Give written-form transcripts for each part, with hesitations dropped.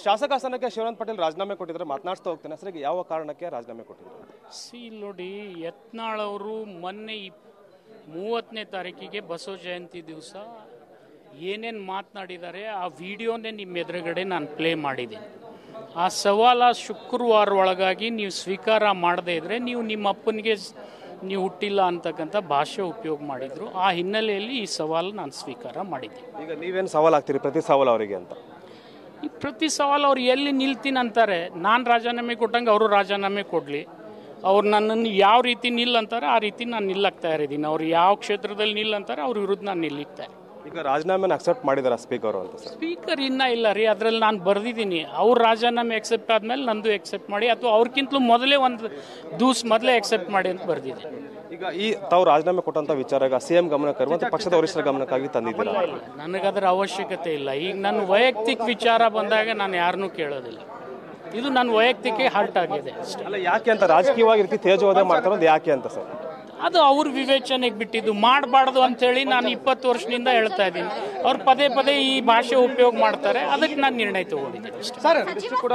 ಶಾಸಕ ಸ್ಥಾನಕ್ಕೆ ಶಿವರಾಮ್ ಪಾಟೀಲ್ ರಾಜೀನಾಮೆ ಕೊಟ್ಟಿದ್ರೆ ಮಾತನಾಡ್ತಾ ಹೋಗ್ತೇನೆ ಸರ್, ಯಾವ ಕಾರಣಕ್ಕೆ ರಾಜೀನಾಮೆ ಕೊಟ್ಟಿದ್ರು? ನೋಡಿ, ಯತ್ನಾಳ್ ಅವರು ಮೊನ್ನೆ 30ನೇ ತಾರೀಕಿಗೆ ಬಸವ ಜಯಂತಿ ದಿವಸ ಏನೇನು ಮಾತನಾಡಿದ್ದಾರೆ ಆ ವಿಡಿಯೋನೇ ನಿಮ್ಮ ಎದುರುಗಡೆ ನಾನು ಪ್ಲೇ ಮಾಡಿದ್ದೀನಿ. ಆ ಸವಾಲ ಶುಕ್ರವಾರ ಒಳಗಾಗಿ ನೀವು ಸ್ವೀಕಾರ ಮಾಡದೇ ಇದ್ರೆ ನೀವು ನಿಮ್ಮ ಅಪ್ಪನಿಗೆ ನೀವು ಹುಟ್ಟಿಲ್ಲ ಅಂತಕ್ಕಂಥ ಭಾಷೆ ಉಪಯೋಗ ಮಾಡಿದ್ರು. ಆ ಹಿನ್ನೆಲೆಯಲ್ಲಿ ಈ ಸವಾಲು ನಾನು ಸ್ವೀಕಾರ ಮಾಡಿದ್ದೆ. ಈಗ ನೀವೇನು ಸವಾಲು ಆಗ್ತೀರಿ ಪ್ರತಿ ಸವಾಲು ಅವರಿಗೆ ಅಂತ? ಈ ಪ್ರತಿ ಸವಾಲು ಅವ್ರು ಎಲ್ಲಿ ನಿಲ್ತೀನಿ ಅಂತಾರೆ, ನಾನು ರಾಜೀನಾಮೆ ಕೊಟ್ಟಂಗೆ ಅವರು ರಾಜೀನಾಮೆ ಕೊಡಲಿ. ಅವ್ರು ನನ್ನನ್ನು ಯಾವ ರೀತಿ ನಿಲ್ಲಂತಾರೆ ಆ ರೀತಿ ನಾನು ನಿಲ್ಲಕ್ಕೆ ತಯಾರಿದ್ದೀನಿ. ಅವ್ರು ಯಾವ ಕ್ಷೇತ್ರದಲ್ಲಿ ನಿಲ್ಲಂತಾರೆ ಅವ್ರ ವಿರುದ್ಧ ನಾನು ನಿಲ್ಲಿಕ್ತಾರೆ. ಈಗ ರಾಜೀನಾಮೆನ ಅಕ್ಸೆಪ್ಟ್ ಮಾಡಿದಾರ ಸ್ಪೀಕರ್ ಅಂತ? ಸ್ಪೀಕರ್ ಇನ್ನೂ ಇಲ್ಲ ರೀ, ಅದರಲ್ಲಿ ನಾನು ಬರೆದಿದ್ದೀನಿ. ಅವ್ರ ರಾಜೀನಾಮೆ ಎಕ್ಸೆಪ್ಟ್ ಆದಮೇಲೆ ನಂದು ಎಕ್ಸೆಪ್ಟ್ ಮಾಡಿ, ಅಥವಾ ಅವ್ರಿಗಿಂತಲೂ ಮೊದಲೇ ಒಂದು ಮೊದಲೇ ಎಕ್ಸೆಪ್ಟ್ ಮಾಡಿ ಅಂತ ಬರೆದಿದ್ದೀನಿ. ಈಗ ತಾವು ರಾಜೀನಾಮೆ ಕೊಟ್ಟಂತ ವಿಚಾರ ಸಿಎಂ ಗಮನಕ್ಕೆ ಮತ್ತು ಪಕ್ಷದ ವರಿಷ್ಠರ ಗಮನಕ್ಕಾಗಿ ತಂದಿದ್ದೀರಾ? ನನಗದರ ಅವಶ್ಯಕತೆ ಇಲ್ಲ. ಈಗ ನನ್ನ ವೈಯಕ್ತಿಕ ವಿಚಾರ ಬಂದಾಗ ನಾನು ಯಾರನ್ನೂ ಕೇಳೋದಿಲ್ಲ. ಇದು ನನ್ನ ವೈಯಕ್ತಿಕ ಹರ್ಟ್ ಆಗಿದೆ ಅಷ್ಟೇ. ಅಲ್ಲ, ಯಾಕೆ ಅಂತ ರಾಜಕೀಯವಾಗಿ ರೀತಿ ತೇಜೋವಧೆ ಮಾಡ್ತಾರೋದು ಯಾಕೆ ಅಂತ ಸರ್? ಅದು ಅವ್ರ ವಿವೇಚನೆಗೆ ಬಿಟ್ಟಿದ್ದು. ಮಾಡಬಾರ್ದು ಅಂತೇಳಿ ನಾನು 20 ವರ್ಷದಿಂದ ಹೇಳ್ತಾ ಇದ್ದೀನಿ. ಅವ್ರು ಪದೇ ಪದೇ ಈ ಭಾಷೆ ಉಪಯೋಗ ಮಾಡ್ತಾರೆ, ಅದಕ್ಕೆ ನಾನು ನಿರ್ಣಯ ತಗೊಂಡಿದ್ದೀನಿ ಅಷ್ಟೇ. ಸರ್, ಇಷ್ಟು ಕೂಡ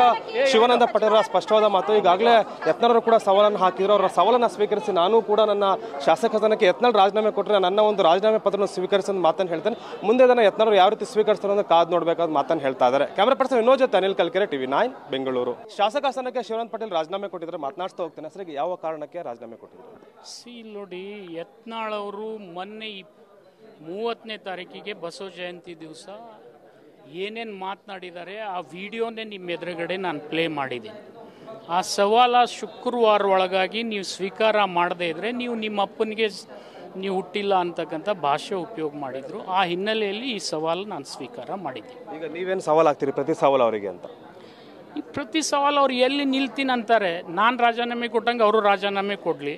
ಶಿವಾನಂದ ಪಾಟೀಲ್ ಸ್ಪಷ್ಟವಾದ ಮಾತು. ಈಗಾಗಲೇ ಯತ್ನಾಳರು ಕೂಡ ಸವಾಲನ್ನು ಹಾಕಿದ್ರು. ಅವರ ಸವಾಲನ್ನು ಸ್ವೀಕರಿಸಿ ನಾನು ಕೂಡ ನನ್ನ ಶಾಸಕ ಸ್ಥಾನಕ್ಕೆ ಯತ್ನಾಳ್ ರಾಜೀನಾಮೆ ಕೊಟ್ಟರೆ ನನ್ನ ಒಂದು ರಾಜೀನಾಮೆ ಪತ್ರವನ್ನು ಸ್ವೀಕರಿಸೋ ಮಾತನ್ನು ಹೇಳ್ತೇನೆ. ಮುಂದೆ ಅದನ್ನು ಯತ್ನಾಳರು ಯಾವ ರೀತಿ ಸ್ವೀಕರಿಸ್ತಾರೆ ಅಂತ ಕಾದು ನೋಡಬೇಕಾದ ಮಾತನ್ನು ಹೇಳ್ತಾ ಇದ್ದಾರೆ. ಕ್ಯಾಮರಾ ಪರ್ಸನ್ ವಿನೋದ್ ಜೊತೆ ಅನಿಲ್ ಕಲ್ಕೆರೆ, TV9 ಬೆಂಗಳೂರು. ಶಾಸಕ ಸ್ಥಾನಕ್ಕೆ ಶಿವರಾಮ್ ಪಾಟೀಲ್ ರಾಜೀನಾಮೆ ಕೊಟ್ಟಿದ್ರೆ ಮಾತನಾಡ್ತಾ ಹೋಗ್ತೇನೆ ಸರ್, ಯಾವ ಕಾರಣಕ್ಕೆ ರಾಜೀನಾಮೆ ಕೊಟ್ಟಿದ್ರು? ನೋಡಿ, ಯತ್ನಾಳ್ ಅವರು ಮೊನ್ನೆ 30ನೇ ತಾರೀಕಿಗೆ ಬಸವ ಜಯಂತಿ ದಿವಸ ಏನೇನು ಮಾತನಾಡಿದ್ದಾರೆ ಆ ವಿಡಿಯೋನೇ ನಿಮ್ಮ ಎದುರುಗಡೆ ನಾನು ಪ್ಲೇ ಮಾಡಿದ್ದೀನಿ. ಆ ಸವಾಲ ಶುಕ್ರವಾರ ಒಳಗಾಗಿ ನೀವು ಸ್ವೀಕಾರ ಮಾಡದೇ ಇದ್ರೆ ನೀವು ನಿಮ್ಮ ಅಪ್ಪನಿಗೆ ನೀವು ಹುಟ್ಟಿಲ್ಲ ಅಂತಕ್ಕಂಥ ಭಾಷೆ ಉಪಯೋಗ ಮಾಡಿದ್ರು. ಆ ಹಿನ್ನೆಲೆಯಲ್ಲಿ ಈ ಸವಾಲು ನಾನು ಸ್ವೀಕಾರ ಮಾಡಿದ್ದೆ. ಈಗ ನೀವೇನು ಸವಾಲು ಆಗ್ತೀರಿ ಪ್ರತಿ ಸವಾಲು ಅವರಿಗೆ ಅಂತ? ಈ ಪ್ರತಿ ಸವಾಲು ಅವ್ರು ಎಲ್ಲಿ ನಿಲ್ತೀನಿ ಅಂತಾರೆ, ನಾನು ರಾಜೀನಾಮೆ ಕೊಟ್ಟಂಗೆ ಅವರು ರಾಜೀನಾಮೆ ಕೊಡಲಿ.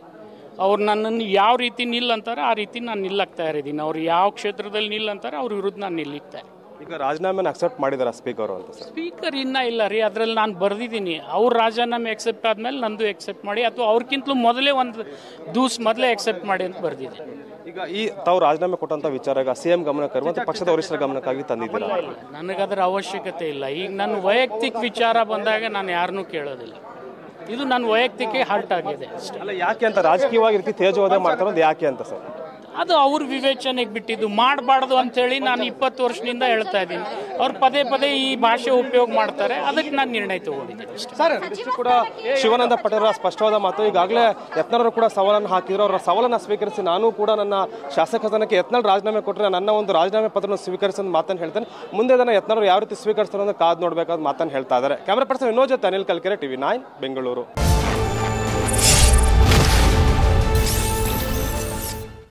ಅವ್ರು ನನ್ನನ್ನು ಯಾವ ರೀತಿ ನಿಲ್ಲಂತಾರೆ ಆ ರೀತಿ ನಾನು ನಿಲ್ಲಕ್ಕೆ ತಯಾರಿದ್ದೀನಿ. ಅವ್ರು ಯಾವ ಕ್ಷೇತ್ರದಲ್ಲಿ ನಿಲ್ಲಂತಾರೆ ಅವ್ರ ವಿರುದ್ಧ ನಾನು ನಿಲ್ಲಿಕ್ತಾರೆ. ಈಗ ರಾಜೀನಾಮೆನ ಅಕ್ಸೆಪ್ಟ್ ಮಾಡಿದಾರ ಸ್ಪೀಕರ್ ಅಂತ? ಸ್ಪೀಕರ್ ಇನ್ನೂ ಇಲ್ಲ ರೀ, ಅದರಲ್ಲಿ ನಾನು ಬರೆದಿದ್ದೀನಿ. ಅವ್ರ ರಾಜೀನಾಮೆ ಎಕ್ಸೆಪ್ಟ್ ಆದಮೇಲೆ ನಂದು ಎಕ್ಸೆಪ್ಟ್ ಮಾಡಿ, ಅಥವಾ ಅವ್ರಿಗಿಂತಲೂ ಮೊದಲೇ ಒಂದು ಮೊದಲೇ ಎಕ್ಸೆಪ್ಟ್ ಮಾಡಿ ಅಂತ ಬರೆದಿದ್ದೀನಿ. ಈಗ ತಾವು ರಾಜೀನಾಮೆ ಕೊಟ್ಟಂತ ವಿಚಾರ ಸಿಎಂ ಗಮನಕ್ಕೆ ಮತ್ತು ಪಕ್ಷದ ವರಿಷ್ಠರ ಗಮನಕ್ಕಾಗಿ ತಂದಿದ್ದೀರಾ? ನನಗದರ ಅವಶ್ಯಕತೆ ಇಲ್ಲ. ಈಗ ನನ್ನ ವೈಯಕ್ತಿಕ ವಿಚಾರ ಬಂದಾಗ ನಾನು ಯಾರನ್ನೂ ಕೇಳೋದಿಲ್ಲ. ಇದು ನನ್ನ ವೈಯಕ್ತಿಕ ಹರ್ಟ್ ಆಗಿದೆ ಅಷ್ಟೇ. ಅಲ್ಲ, ಯಾಕೆ ಅಂತ ರಾಜಕೀಯವಾಗಿ ರೀತಿ ತೇಜೋವಧೆ ಮಾಡ್ತಾರೋದು ಯಾಕೆ ಅಂತ ಸರ್? ಅದು ಅವ್ರ ವಿವೇಚನೆಗೆ ಬಿಟ್ಟಿದ್ದು. ಮಾಡಬಾರ್ದು ಅಂತೇಳಿ ನಾನು 20 ವರ್ಷದಿಂದ ಹೇಳ್ತಾ ಇದ್ದೀನಿ. ಅವ್ರು ಪದೇ ಪದೇ ಈ ಭಾಷೆ ಉಪಯೋಗ ಮಾಡ್ತಾರೆ, ಅದಕ್ಕೆ ನಾನು ನಿರ್ಣಯ ತಗೊಂಡಿದ್ದೀನಿ ಅಷ್ಟೇ. ಸರ್, ಇಷ್ಟು ಕೂಡ ಶಿವಾನಂದ ಪಾಟೀಲ್ ಸ್ಪಷ್ಟವಾದ ಮಾತು. ಈಗಾಗಲೇ ಯತ್ನಾಳರು ಕೂಡ ಸವಾಲನ್ನು ಹಾಕಿದ್ರು. ಅವರ ಸವಾಲನ್ನು ಸ್ವೀಕರಿಸಿ ನಾನು ಕೂಡ ನನ್ನ ಶಾಸಕ ಸ್ಥಾನಕ್ಕೆ ಯತ್ನಾಳ್ ರಾಜೀನಾಮೆ ಕೊಟ್ಟರೆ ನನ್ನ ಒಂದು ರಾಜೀನಾಮೆ ಪತ್ರವನ್ನು ಸ್ವೀಕರಿಸೋ ಮಾತನ್ನು ಹೇಳ್ತೇನೆ. ಮುಂದೆ ಅದನ್ನು ಯತ್ನಾಳರು ಯಾವ ರೀತಿ ಸ್ವೀಕರಿಸ್ತಾರೆ ಅಂತ ಕಾದು ನೋಡಬೇಕಾದ ಮಾತನ್ನು ಹೇಳ್ತಾ ಇದ್ದಾರೆ. ಕ್ಯಾಮರಾ ಪರ್ಸನ್ ವಿನೋದ್ ಜೊತೆ ಅನಿಲ್ ಕಲ್ಕೆರೆ, TV9 ಬೆಂಗಳೂರು.